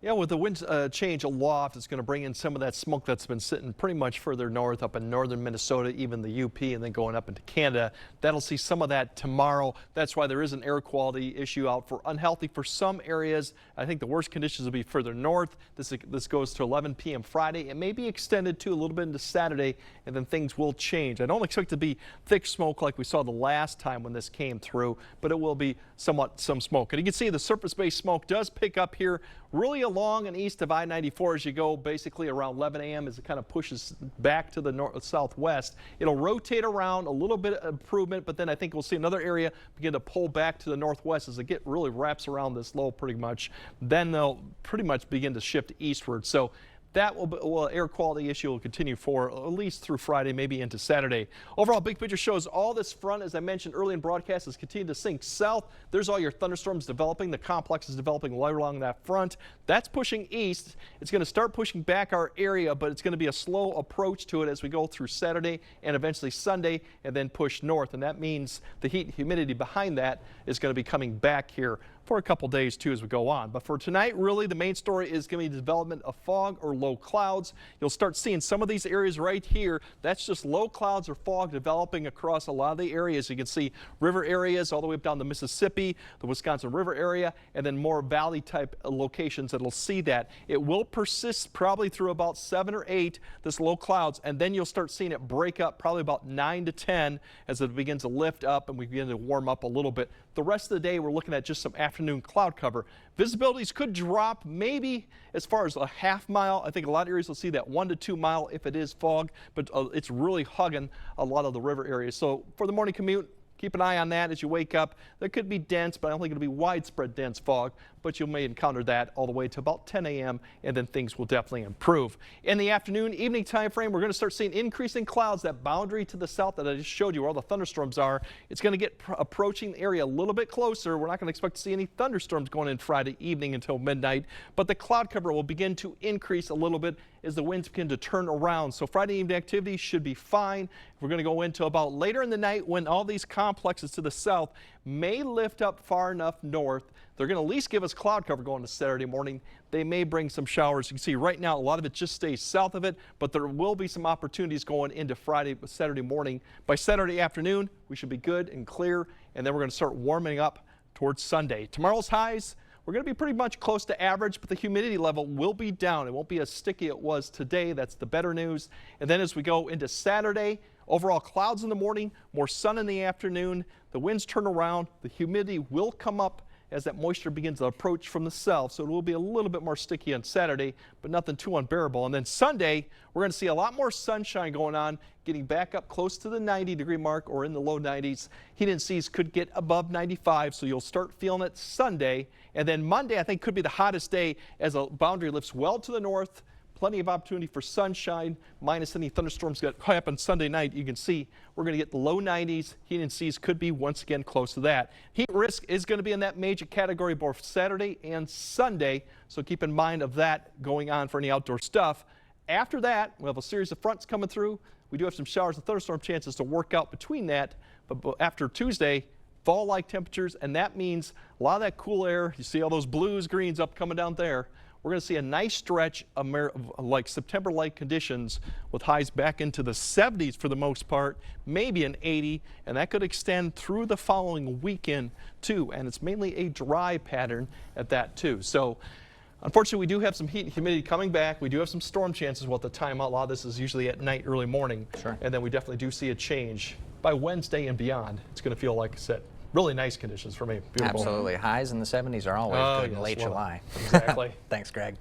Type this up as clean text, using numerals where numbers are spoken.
Yeah, with the wind change aloft, it's going to bring in some of that smoke that's been sitting pretty much further north up in northern Minnesota, even the UP, and then going up into Canada. That'll see some of that tomorrow. That's why there is an air quality issue out for unhealthy for some areas. I think the worst conditions will be further north. This goes to 11 p.m. Friday. It may be extended to a little bit into Saturday, and then things will change. I don't expect it to be thick smoke like we saw the last time when this came through, but it will be somewhat some smoke. And you can see the surface-based smoke does pick up here really along and east of I-94 as you go basically around 11 a.m. as it kind of pushes back to the north southwest. It'll rotate around a little bit of improvement, but then I think we'll see another area begin to pull back to the northwest as it really wraps around this low pretty much. Then they'll pretty much begin to shift eastward. So that air quality issue will continue for at least through Friday, maybe into Saturday. Overall, big picture shows all this front, as I mentioned early in broadcast, has continued to sink south. There's all your thunderstorms developing. The complex is developing right along that front. That's pushing east. It's going to start pushing back our area, but it's going to be a slow approach to it as we go through Saturday and eventually Sunday, and then push north. And that means the heat and humidity behind that is going to be coming back here for a couple days too as we go on. But for tonight, really the main story is going to be the development of fog or low clouds. You'll start seeing some of these areas right here. That's just low clouds or fog developing across a lot of the areas. You can see river areas all the way up down the Mississippi, the Wisconsin River area, and then more valley type locations that'll see that. It will persist probably through about 7 or 8, this low clouds, and then you'll start seeing it break up probably about 9 to 10 as it begins to lift up and we begin to warm up a little bit. The rest of the day, we're looking at just some afternoon cloud cover. Visibilities could drop maybe as far as a half mile. I think a lot of areas will see that 1 to 2 mile if it is fog, but it's really hugging a lot of the river areas. So for the morning commute, keep an eye on that as you wake up. There could be dense, but I don't think it'll be widespread dense fog, but you may encounter that all the way to about 10 a.m. and then things will definitely improve. In the afternoon, evening time frame, we're going to start seeing increasing clouds. That boundary to the south that I just showed you where all the thunderstorms are, it's going to get approaching the area a little bit closer. We're not going to expect to see any thunderstorms going in Friday evening until midnight, but the cloud cover will begin to increase a little bit as the winds begin to turn around. So Friday evening activity should be fine. We're going to go into about later in the night when all these complexes to the south may lift up far enough north. They're going to at least give us cloud cover going to Saturday morning. They may bring some showers. You can see right now a lot of it just stays south of it, but there will be some opportunities going into Saturday morning. By Saturday afternoon, we should be good and clear, and then we're going to start warming up towards Sunday. Tomorrow's highs, we're going to be pretty much close to average, but the humidity level will be down. It won't be as sticky as it was today. That's the better news. And then as we go into Saturday, overall clouds in the morning, more sun in the afternoon. The winds turn around. The humidity will come up as that moisture begins to approach from the south. So it will be a little bit more sticky on Saturday, but nothing too unbearable. And then Sunday, we're going to see a lot more sunshine going on, getting back up close to the 90-degree mark or in the low 90s. Heat indices could get above 95, so you'll start feeling it Sunday. And then Monday, I think, could be the hottest day as a boundary lifts well to the north. Plenty of opportunity for sunshine, minus any thunderstorms that happen Sunday night. You can see we're going to get the low 90s. Heat indices could be once again close to that. Heat risk is going to be in that major category both Saturday and Sunday, so keep in mind of that going on for any outdoor stuff. After that, we'll have a series of fronts coming through. We do have some showers and thunderstorm chances to work out between that, but after Tuesday, fall-like temperatures, and that means a lot of that cool air. You see all those blues, greens up coming down there. We're going to see a nice stretch of like September-like conditions with highs back into the 70s for the most part, maybe an 80, and that could extend through the following weekend too. And it's mainly a dry pattern at that too. So unfortunately, we do have some heat and humidity coming back. We do have some storm chances. Well, at the time, a lot of this is usually at night, early morning. Sure. And then we definitely do see a change by Wednesday and beyond. It's going to feel, like I said, really nice conditions for me. Beautiful. Absolutely. Highs in the 70s are always good in yes, late well, July. Exactly. Thanks, Greg.